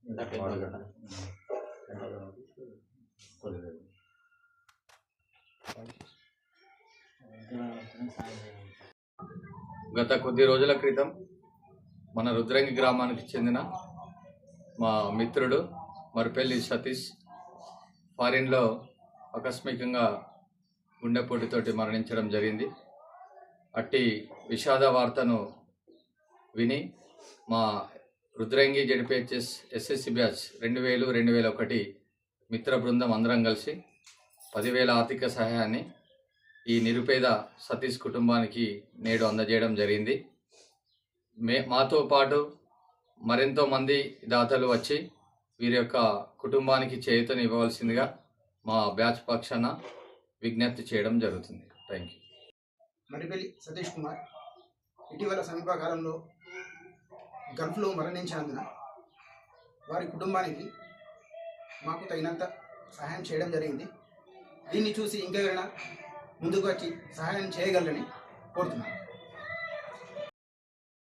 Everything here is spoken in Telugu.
గత కొద్ది రోజుల క్రితం మన రుద్రంగి గ్రామానికి చెందిన మా మిత్రుడు మరిపెల్లి సతీష్ ఫారిన్లో ఆకస్మికంగా గుండెపోటుతోటి మరణించడం జరిగింది. అట్టి విషాద వార్తను విని మా రుద్రంగి జెడ్పీహెచ్ఎస్ ఎస్ఎస్సి బ్యాచ్ 2000-2001 మిత్ర బృందం అందరం కలిసి 10,000 ఆర్థిక సహాయాన్ని ఈ నిరుపేద సతీష్ కుటుంబానికి నేడు అందజేయడం జరిగింది. మాతో పాటు మరెంతో మంది దాతలు వచ్చి వీరి యొక్క కుటుంబానికి చేయూతను ఇవ్వవలసిందిగా మా బ్యాచ్ పక్షాన విజ్ఞప్తి చేయడం జరుగుతుంది. Thank you. మరిపెల్లి సతీష్ కుమార్ ఇటీవల సమీపకాలంలో గల్ఫ్లో మరణించినందున వారి కుటుంబానికి మాకు తగినంత సహాయం చేయడం జరిగింది. దీన్ని చూసి ఇంకెవరైనా ముందుకు వచ్చి సహాయం చేయగలరని కోరుతున్నాను.